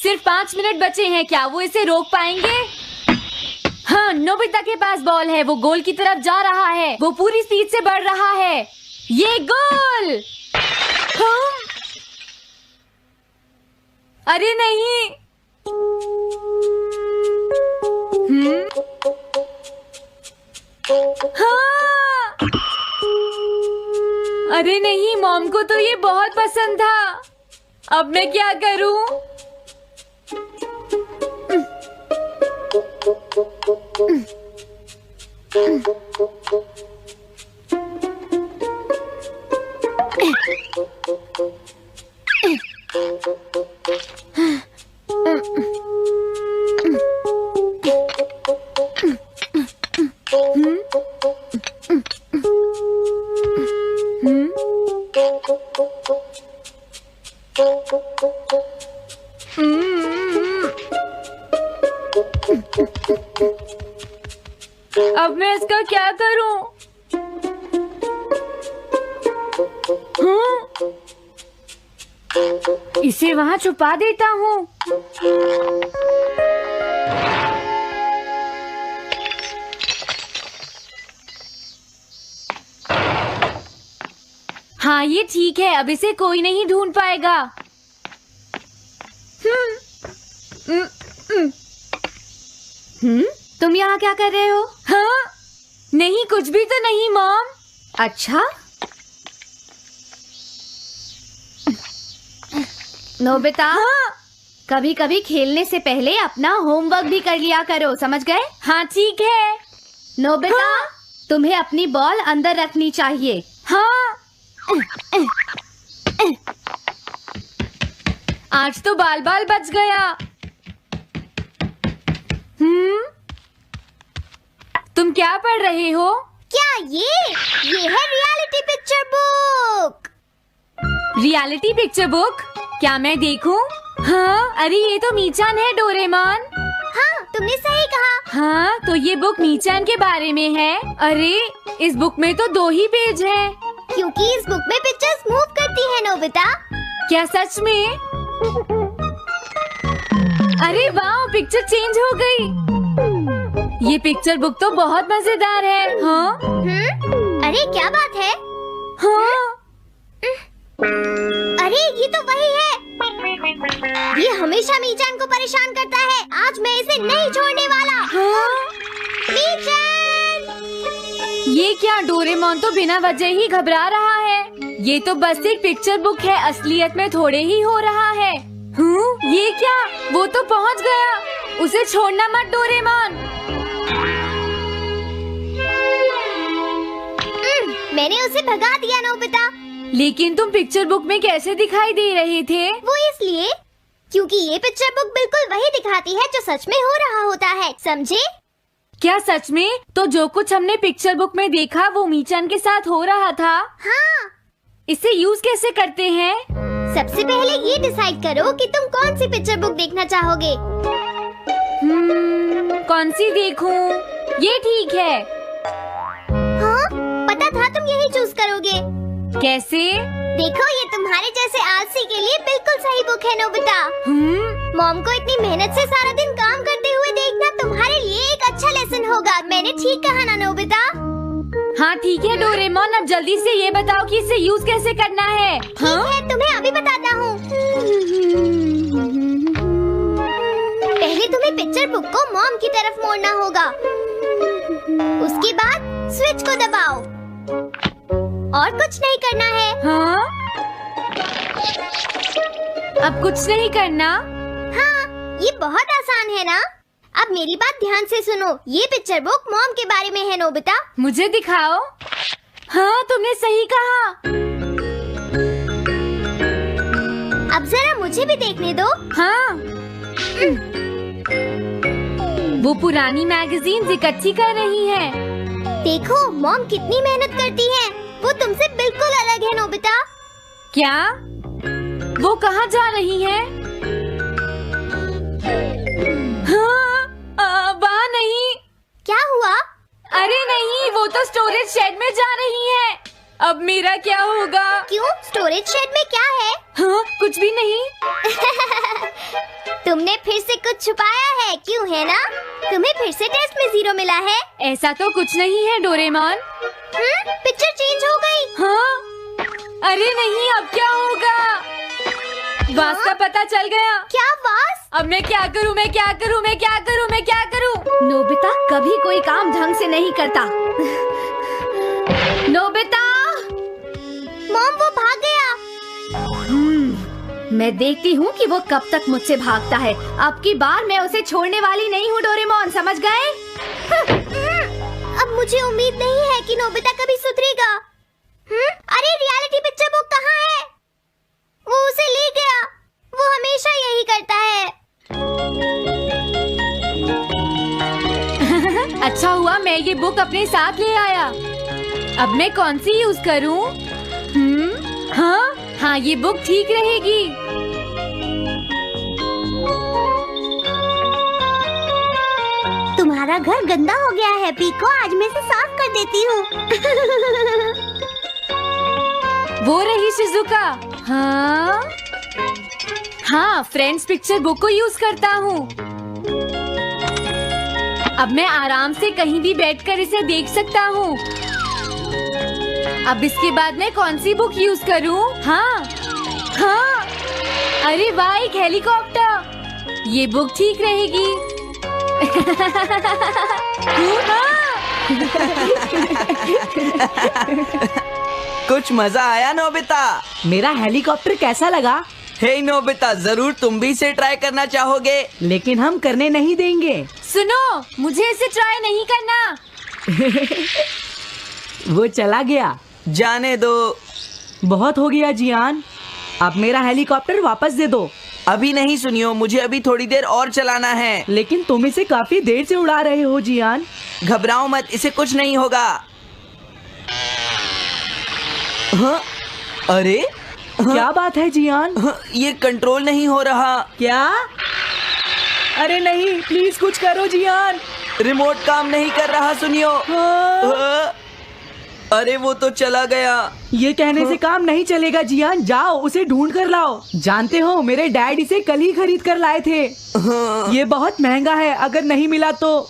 सिर्फ 5 मिनट बचे हैं, क्या वो इसे रोक पाएंगे? हाँ, नोबिता के पास बॉल है, वो गोल की तरफ जा रहा है, वो पूरी स्पीड से बढ़ रहा है। ये गोल! हाँ? अरे नहीं! हाँ! अरे नहीं, मॉम को तो ये बहुत पसंद था। अब मैं क्या करूं? अब मैं इसका क्या करूं? इसे वहां छुपा देता हूँ। हाँ, ये ठीक है, अब इसे कोई नहीं ढूंढ पाएगा। तुम यहाँ क्या कर रहे हो? हाँ? नहीं, कुछ भी तो नहीं मॉम। अच्छा, नोबिता, हाँ? कभी कभी खेलने से पहले अपना होमवर्क भी कर लिया करो, समझ गए? हाँ ठीक है। नोबिता, हाँ? तुम्हें अपनी बॉल अंदर रखनी चाहिए। हाँ। आज तो बाल बाल बच गया। तुम क्या पढ़ रहे हो? क्या ये है reality picture book. Reality picture book? क्या मैं देखूं? हाँ, अरे ये तो मीचान है, डोरेमोन। हाँ, तुमने सही कहा। हाँ, तो ये बुक मीचान के बारे में है। अरे, इस बुक में तो 2 ही पेज हैं। क्योंकि इस बुक में पिक्चर्स मूव करती है नोबिता। क्या सच में? अरे वाह, पिक्चर चेंज हो गई। ये पिक्चर बुक तो बहुत मजेदार है। हाँ? अरे क्या बात है? हाँ? अरे ये तो वही है। ये हमेशा मीचान को परेशान करता है। आज मैं इसे नहीं छोड़ने वाला। हाँ? मीचान! ये क्या, डोरेमोन तो बिना वजह ही घबरा रहा है। ये तो बस एक पिक्चर बुक है, असलियत में थोड़े ही हो रहा है। ये क्या, वो तो पहुंच गया। उसे छोड़ना मत डोरेमोन। मैंने उसे भगा दिया नोबिता। लेकिन तुम पिक्चर बुक में कैसे दिखाई दे रहे थे? वो इसलिए क्योंकि ये पिक्चर बुक बिल्कुल वही दिखाती है जो सच में हो रहा होता है, समझे? क्या सच में? तो जो कुछ हमने पिक्चर बुक में देखा वो मीचान के साथ हो रहा था? हाँ। इसे यूज कैसे करते हैं? सबसे पहले ये डिसाइड करो कि तुम कौन सी पिक्चर बुक देखना चाहोगे। कौन सी देखूं? ये ठीक है। हाँ, पता था तुम यही चूज करोगे। कैसे? देखो, ये तुम्हारे जैसे आलसी के लिए बिल्कुल सही बुक है नोबिता। मॉम को इतनी मेहनत से सारा दिन काम करते हुए देखना तुम्हारे लिए एक अच्छा लेसन होगा। मैंने ठीक कहा ना नोबिता? हाँ ठीक है डोरेमोन, अब जल्दी से ये बताओ कि इसे यूज कैसे करना है। ठीक है, तुम्हें अभी बताता हूँ। पहले तुम्हें पिक्चर बुक को मॉम की तरफ मोड़ना होगा। उसके बाद स्विच को दबाओ और कुछ नहीं करना है। हाँ? अब कुछ नहीं करना? हाँ, ये बहुत आसान है ना। अब मेरी बात ध्यान से सुनो। ये पिक्चर बुक मॉम के बारे में है नोबिता। मुझे दिखाओ। हाँ, तुमने सही कहा। अब जरा मुझे भी देखने दो। हाँ। वो पुरानी मैगजीन्स इकट्ठी कर रही है। देखो, मॉम कितनी मेहनत करती है। वो तुमसे बिल्कुल अलग है नोबिता। क्या? वो कहाँ जा रही है? हाँ, वहाँ नहीं। क्या हुआ? अरे नहीं, वो तो स्टोरेज शेड में जा रही है। अब मेरा क्या होगा? क्यों? स्टोरेज शेड में क्या है? हाँ, कुछ भी नहीं। तो तुमने फिर से कुछ छुपाया है, क्यों है ना? तुम्हें फिर से टेस्ट में 0 मिला है। ऐसा तो कुछ नहीं है डोरेमोन। पिक्चर चेंज हो गई। हाँ? अरे नहीं, अब क्या होगा? वास का पता चल गया। क्या वास? अब मैं क्या करूँ? मैं क्या करूँ? मैं क्या करूँ? मैं क्या करूँ? नोबिता कभी कोई काम ढंग से नहीं करता। नोबिता! मॉम, वो भाग गया। मैं देखती हूँ कि वो कब तक मुझसे भागता है। अब की बार मैं उसे छोड़ने वाली नहीं हूँ डोरेमोन, समझ गए? अब मुझे उम्मीद नहीं है कि नोबिता कभी सुधरेगा। अरे रियलिटी पिक्चर बुक कहाँ है? वो उसे ले गया। वो हमेशा यही करता है। अच्छा हुआ मैं ये बुक अपने साथ ले आया। अब मैं कौन सी यूज करूँ? हाँ, ये बुक ठीक रहेगी। तुम्हारा घर गंदा हो गया है पीको, आज मैं इसे साफ कर देती हूँ। वो रही शिजुका। हाँ, फ्रेंड्स पिक्चर बुक को यूज करता हूँ। अब मैं आराम से कहीं भी बैठकर इसे देख सकता हूँ। अब इसके बाद मैं कौन सी बुक यूज करूँ? हाँ, अरे वाह, एक हेलीकॉप्टर। ये बुक ठीक रहेगी। कुछ मजा आया नोबिता? मेरा हेलीकॉप्टर कैसा लगा? हे नोबिता, जरूर तुम भी इसे ट्राई करना चाहोगे। लेकिन हम करने नहीं देंगे। सुनो, मुझे इसे ट्राई नहीं करना। वो चला गया। जाने दो। बहुत हो गया जियान, अब मेरा हेलीकॉप्टर वापस दे दो। अभी नहीं सुनियो, मुझे अभी थोड़ी देर और चलाना है। लेकिन तुम इसे काफी देर से उड़ा रहे हो जियान। घबराओ मत, इसे कुछ नहीं होगा। हाँ? अरे क्या बात है जियान? ये कंट्रोल नहीं हो रहा। क्या? अरे नहीं, प्लीज कुछ करो जियान। रिमोट काम नहीं कर रहा, सुनियो। अरे वो तो चला गया। ये कहने से काम नहीं चलेगा जियान, जाओ उसे ढूंढ कर लाओ। जानते हो, मेरे डैड इसे कल ही खरीद कर लाए थे। ये बहुत महंगा है, अगर नहीं मिला तो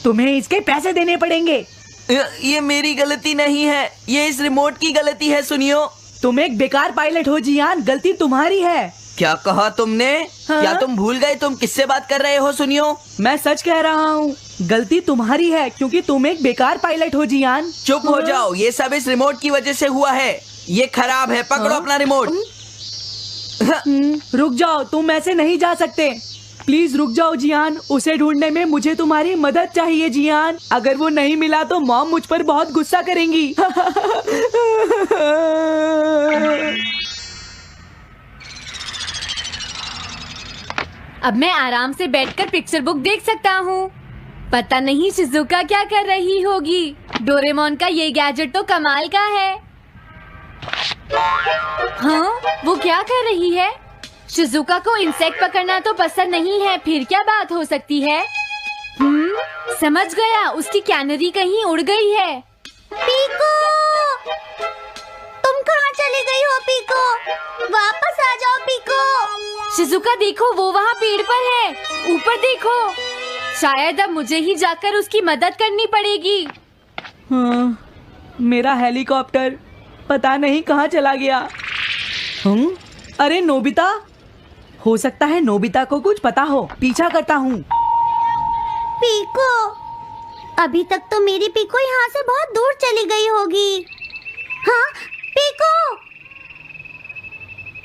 तुम्हें इसके पैसे देने पड़ेंगे। ये मेरी गलती नहीं है, ये इस रिमोट की गलती है, सुनियो। तुम एक बेकार पायलट हो जियान, गलती तुम्हारी है। क्या कहा तुमने? हाँ? क्या तुम भूल गए तुम किससे बात कर रहे हो? सुनियो, मैं सच कह रहा हूँ, गलती तुम्हारी है क्योंकि तुम एक बेकार पायलट हो जियान। चुप हो जाओ, ये सब इस रिमोट की वजह से हुआ है। ये खराब है, पकड़ो अपना रिमोट। रुक जाओ, तुम ऐसे नहीं जा सकते। प्लीज रुक जाओ जियान, उसे ढूंढने में मुझे तुम्हारी मदद चाहिए जियान। अगर वो नहीं मिला तो मॉम मुझ पर बहुत गुस्सा करेंगी। अब मैं आराम से बैठकर पिक्चर बुक देख सकता हूँ। पता नहीं शिजुका क्या कर रही होगी। डोरेमोन का ये गैजेट तो कमाल का है। हाँ, वो क्या कर रही है? शिजुका को इंसेक्ट पकड़ना तो पसंद नहीं है, फिर क्या बात हो सकती है? समझ गया, उसकी कैनरी कहीं उड़ गई है। पीको, तुम कहाँ चली गई हो पीको? वापस आ जाओ पीको। शिजुका देखो, वो वहाँ पेड़ पर है, ऊपर देखो। शायद अब मुझे ही जाकर उसकी मदद करनी पड़ेगी। हाँ, मेरा हेलीकॉप्टर पता नहीं कहाँ चला गया। अरे नोबिता, हो सकता है नोबिता को कुछ पता हो, पीछा करता हूँ। पीको, अभी तक तो मेरी पीको यहाँ से बहुत दूर चली गई होगी। हाँ पीको,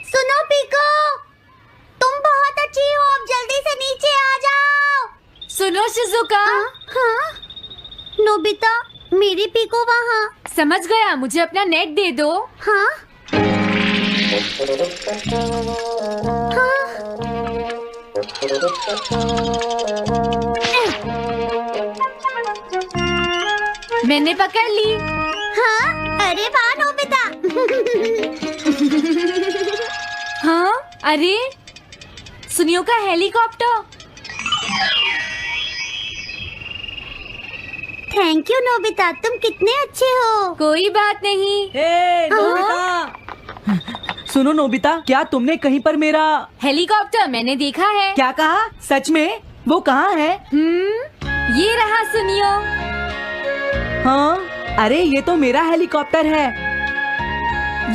सुनो पीको, तुम बहुत अच्छी हो, अब जल्दी से नीचे आ जाओ। सुनो शिजुका। हाँ? नोबिता, मेरी पीको वहाँ। समझ गया, मुझे अपना नेट दे दो। हाँ? मैंने पकड़ ली। हाँ? अरे वाह नोबिता। हाँ, अरे सुनियो का हेलीकॉप्टर। थैंक यू नोबिता, तुम कितने अच्छे हो। कोई बात नहीं। हे नोबिता, सुनो नोबिता, क्या तुमने कहीं पर मेरा हेलीकॉप्टर मैंने देखा है। क्या कहा? सच में? वो कहाँ है? ये रहा सुनियो। हाँ, अरे ये तो मेरा हेलीकॉप्टर है।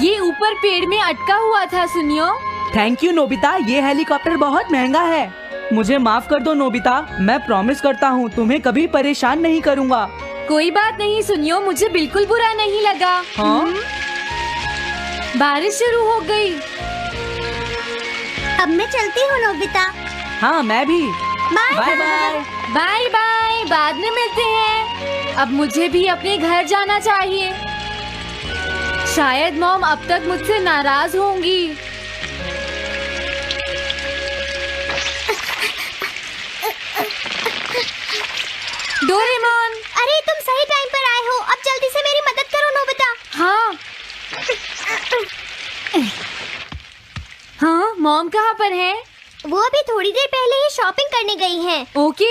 ये ऊपर पेड़ में अटका हुआ था सुनियो। थैंक यू नोबिता, ये हेलीकॉप्टर बहुत महंगा है। मुझे माफ कर दो नोबिता, मैं प्रॉमिस करता हूँ तुम्हें कभी परेशान नहीं करूँगा। कोई बात नहीं सुनियो, मुझे बिल्कुल बुरा नहीं लगा। हाँ? बारिश शुरू हो गई। अब मैं चलती हूँ नोबिता। हाँ मैं भी। Bye bye bye. Bye bye, बाद में मिलते हैं। अब मुझे भी अपने घर जाना चाहिए। शायद मॉम अब तक मुझसे नाराज होंगी। डोरेमोन। अरे तुम सही टाइम पर आए हो, अब जल्दी से मेरी मदद करो नोबिता। हाँ हाँ, मॉम कहाँ पर है? वो अभी थोड़ी देर पहले ही शॉपिंग करने गई हैं। ओके।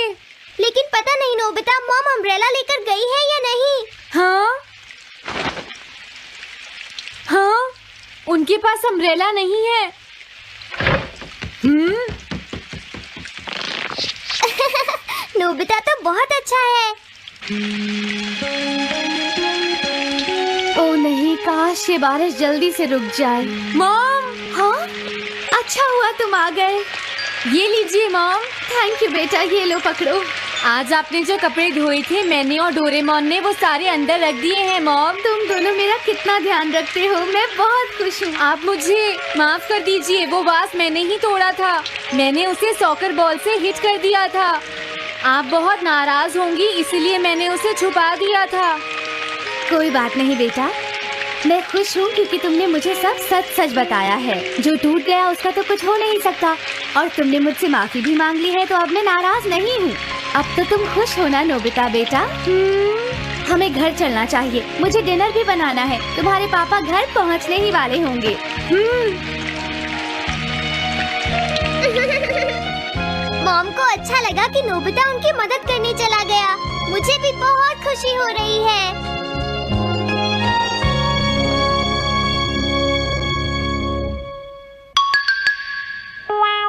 लेकिन पता नहीं नोबिता, मॉम अम्ब्रेला लेकर गई है या नहीं। हाँ हाँ, उनके पास अम्ब्रेला नहीं है। नोबिता तो बहुत अच्छा है। ओ नहीं, काश ये बारिश जल्दी से रुक जाए। मॉम, हाँ, अच्छा हुआ तुम आ गए। ये लीजिए मॉम। थैंक यू बेटा, ये लो पकड़ो। आज आपने जो कपड़े धोए थे मैंने और डोरेमोन ने वो सारे अंदर रख दिए हैं मॉम। तुम दोनों मेरा कितना ध्यान रखते हो, मैं बहुत खुश हूँ। आप मुझे माफ कर दीजिए, वो वास मैंने ही तोड़ा था। मैंने उसे सॉकर बॉल से हिट कर दिया था। आप बहुत नाराज होंगी इसलिए मैंने उसे छुपा दिया था। कोई बात नहीं बेटा, मैं खुश हूँ क्योंकि तुमने मुझे सब सच सच बताया है। जो टूट गया उसका तो कुछ हो नहीं सकता, और तुमने मुझसे माफी भी मांग ली है, तो अब मैं नाराज नहीं हूँ। अब तो तुम खुश हो ना नोबिता बेटा? हमें घर चलना चाहिए, मुझे डिनर भी बनाना है। तुम्हारे पापा घर पहुँचने ही वाले होंगे। मॉम को अच्छा लगा कि नोबिता उनकी मदद करने चला गया। मुझे भी बहुत खुशी हो रही है।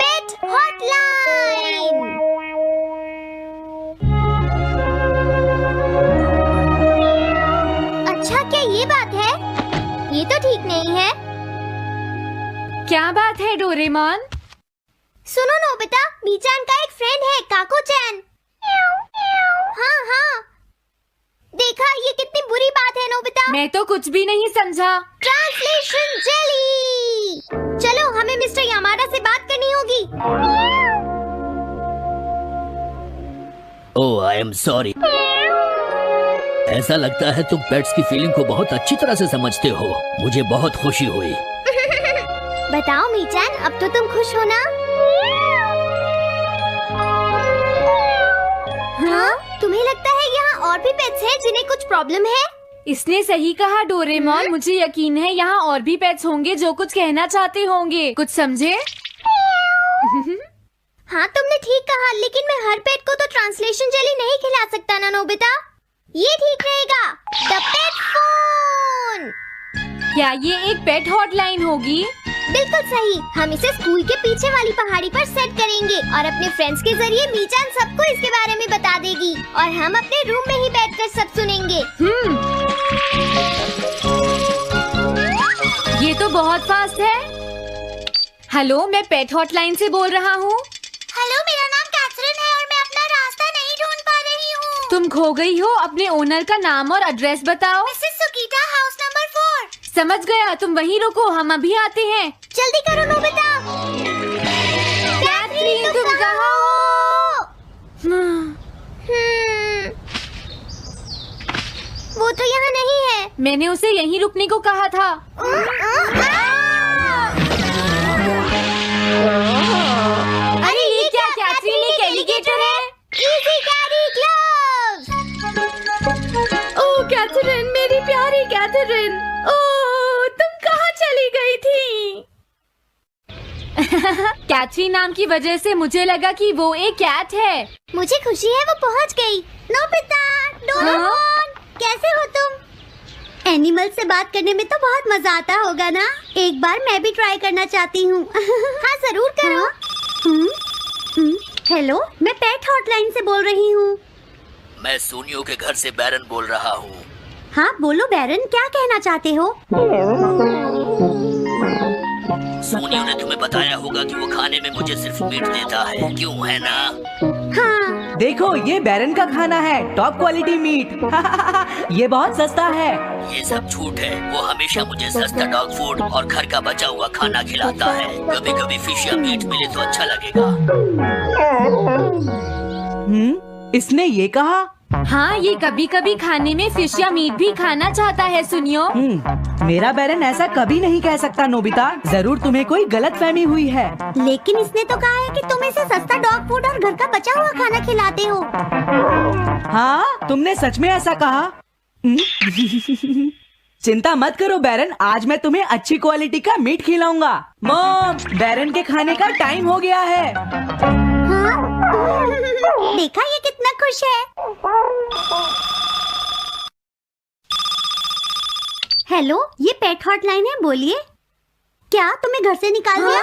पेट हॉटलाइन। अच्छा, क्या ये बात है? ये तो ठीक नहीं है। क्या बात है डोरेमोन? सुनो नोबिता, मीचान का एक फ्रेंड है, काको-चैन। हाँ हाँ, देखा, ये कितनी बुरी बात है नोबिता। मैं तो कुछ भी नहीं समझा। Translation jelly. चलो, हमें मिस्टर यामाडा से बात करनी होगी। ओह, आई एम सॉरी। ऐसा लगता है तुम पेट्स की फीलिंग को बहुत अच्छी तरह से समझते हो। मुझे बहुत खुशी हुई। बताओ मीचान, अब तो तुम खुश हो ना? हाँ? तुम्हें लगता है यहाँ और भी पेट्स हैं जिन्हें कुछ प्रॉब्लम है? इसने सही कहा डोरेमोन, मुझे यकीन है यहाँ और भी पेट्स होंगे जो कुछ कहना चाहते होंगे। कुछ समझे? हाँ, तुमने ठीक कहा, लेकिन मैं हर पेट को तो ट्रांसलेशन जेली नहीं खिला सकता ना नोबिता। ये ठीक रहेगा। The pet phone. क्या ये एक पेट हॉटलाइन होगी? बिल्कुल सही। हम इसे स्कूल के पीछे वाली पहाड़ी पर सेट करेंगे और अपने फ्रेंड्स के जरिए मीचान सबको इसके बारे में बता देगी और हम अपने रूम में ही बैठकर सब सुनेंगे। ये तो बहुत फास्ट है। हेलो, मैं पेट हॉटलाइन से बोल रहा हूँ। हेलो, मेरा नाम कैथरीन है और मैं अपना रास्ता नहीं ढूंढ पा रही हूँ। तुम खो गई हो, अपने ओनर का नाम और एड्रेस बताओ। मिसेस सुकीटा, हाउस नंबर 4। समझ गया, तुम वहीं रुको, हम अभी आते हैं। जल्दी करो नोबिता। कैथरीन, तुम कहाँ हो? वो तो यहाँ नहीं है। मैंने उसे यहीं रुकने को कहा था। अरे ये क्या कैथरीन, एक एलिगेटर है। Easy carry gloves. Oh Catherine, मेरी प्यारी कैथरीन, ओह तुम कहाँ चली गई थी? कैथरीन नाम की वजह से मुझे लगा कि वो एक कैट है। मुझे खुशी है वो पहुँच गई। नोबिता, डोरेमोन, कैसे हो तुम? एनिमल से बात करने में तो बहुत मजा आता होगा ना। एक बार मैं भी ट्राई करना चाहती हूँ। हाँ जरूर करो। हेलो, मैं पेट हॉटलाइन से बोल रही हूँ। मैं सोनियो के घर से बैरन बोल रहा हूँ। हाँ बोलो बैरन, क्या कहना चाहते हो? सोनियो ने तुम्हें बताया होगा कि वो खाने में मुझे सिर्फ मीट देता है, क्यों है ना? हाँ। देखो ये बैरन का खाना है, टॉप क्वालिटी मीट। ये बहुत सस्ता है। ये सब झूठ है। वो हमेशा मुझे सस्ता डॉग फूड और घर का बचा हुआ खाना खिलाता है। कभी कभी फिश या मीट मिले तो अच्छा लगेगा। इसने ये कहा? हाँ, ये कभी कभी खाने में फिश या मीट भी खाना चाहता है सुनियो। मेरा बैरन ऐसा कभी नहीं कह सकता नोबिता। जरूर तुम्हें कोई गलतफहमी हुई है। लेकिन इसने तो कहा है कि तुम इसे सस्ता डॉग फूड और घर का बचा हुआ खाना खिलाते हो। हाँ, तुमने सच में ऐसा कहा? चिंता मत करो बैरन, आज मैं तुम्हें अच्छी क्वालिटी का मीट खिलाऊंगा। मॉम, बैरन के खाने का टाइम हो गया है। हाँ? देखा ये कितना खुश है। हेलो, ये पेट हॉटलाइन है, बोलिए। क्या तुम्हें घर से निकाल दिया?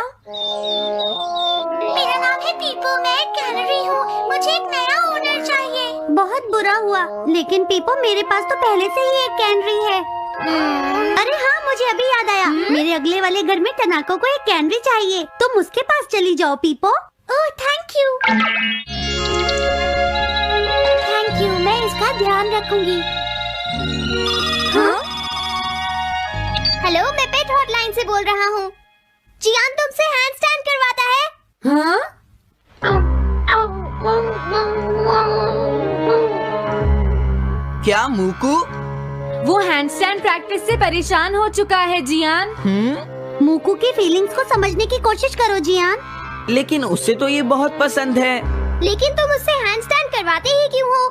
मेरा नाम है पीपो, मैं एक कैनरी हूँ। मुझे एक नया ओनर चाहिए। बहुत बुरा हुआ, लेकिन पीपो मेरे पास तो पहले से ही एक कैनरी है। अरे हाँ, मुझे अभी याद आया। मेरे अगले वाले घर में टनाको को एक कैनरी चाहिए। तुम उसके पास चली जाओ पीपो। Oh thank you. Thank you, मैं इसका ध्यान रखूंगी। हाँ? हेलो, मैं पेट हॉटलाइन से बोल रहा हूँ। जियान तुमसे हैंडस्टैंड करवाता है। हाँ? क्या मूकू? वो हैंडस्टैंड प्रैक्टिस से परेशान हो चुका है जियान। मूकू की फीलिंग्स को समझने की कोशिश करो जियान। लेकिन उसे तो ये बहुत पसंद है। लेकिन तुम उससे हैंडस्टैंड करवाते ही क्यों हो?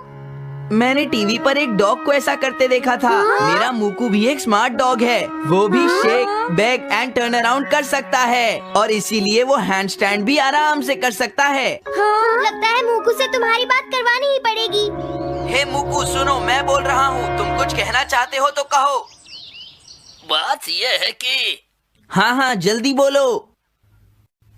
मैंने टीवी पर एक डॉग को ऐसा करते देखा था। मेरा मूकू भी एक स्मार्ट डॉग है। वो भी shake, back and turn around कर सकता है और इसीलिए वो हैंडस्टैंड भी आराम से कर सकता है। लगता है मूकू से तुम्हारी बात करवानी ही पड़ेगी। हे मूकू सुनो, मैं बोल रहा हूँ, तुम कुछ कहना चाहते हो तो कहो। बात ये है कि हाँ हाँ जल्दी बोलो।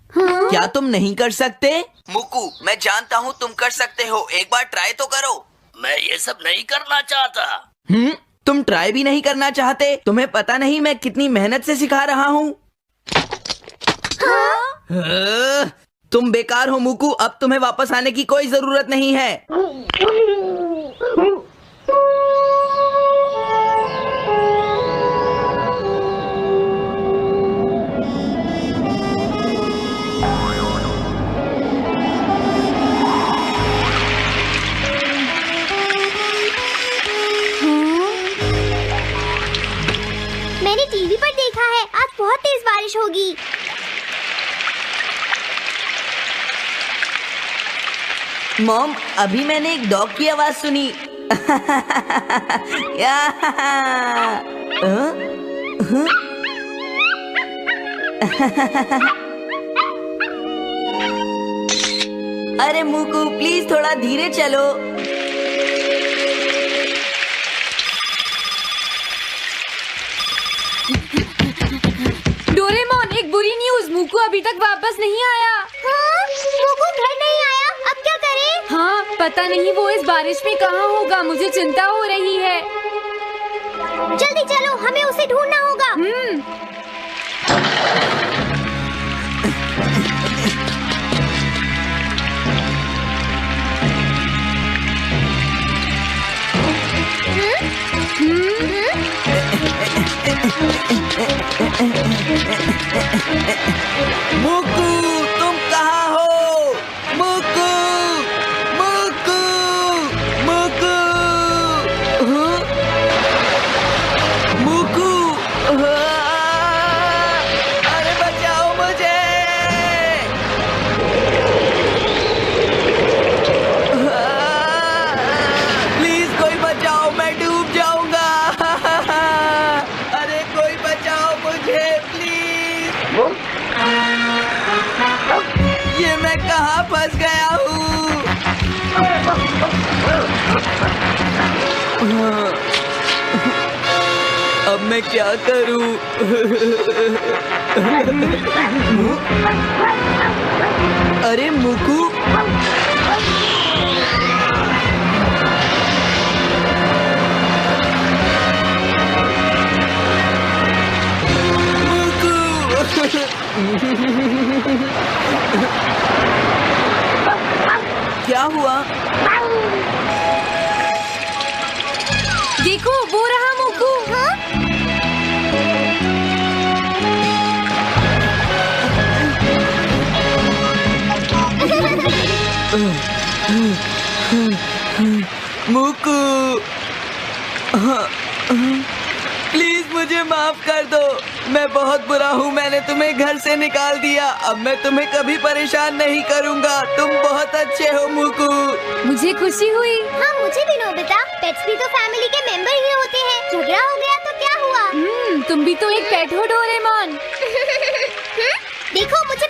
क्या तुम नहीं कर सकते? मूकू, मैं जानता हूँ तुम कर सकते हो, एक बार ट्राई तो करो। मैं ये सब नहीं करना चाहता। तुम ट्राई भी नहीं करना चाहते? तुम्हें पता नहीं मैं कितनी मेहनत से सिखा रहा हूँ। तुम बेकार हो मूकू, अब तुम्हें वापस आने की कोई जरूरत नहीं है। मैंने टीवी पर देखा है, आज बहुत तेज बारिश होगी। मॉम, अभी मैंने एक डॉग की आवाज सुनी। अरे मूकू प्लीज थोड़ा धीरे चलो। डोरेमोन, एक बुरी न्यूज़, मूकू अभी तक वापस नहीं आया। हाँ? मूकू घर नहीं आया, अब क्या करें? हाँ, पता नहीं वो इस बारिश में कहाँ होगा, मुझे चिंता हो रही है। जल्दी चलो, हमें उसे ढूंढना होगा। मूकू तुम कहाँ हो? मूकू, मूकू, मूकू, मूकू, अरे बचाओ मुझे। प्लीज कोई बचाओ, मैं डूब जाऊंगा। अरे कोई बचाओ मुझे प्लीज। ये मैं कहाँ फंस गया हूँ? अब मैं क्या करूं? अरे मुकू, क्या हुआ? देखो वो रहा मुकू। मुकू, प्लीज मुझे माफ कर दो। मैं बहुत बुरा हूँ, मैंने तुम्हें घर से निकाल दिया। अब मैं तुम्हें कभी परेशान नहीं करूँगा। तुम बहुत अच्छे हो मुकू। मुझे खुशी हुई। हाँ मुझे भी नोबिता, पेट्स भी तो फैमिली के मेंबर ही होते हैं। झगड़ा हो गया तो क्या हुआ? तुम भी तो एक पेट हो डोरेमोन। देखो मुझे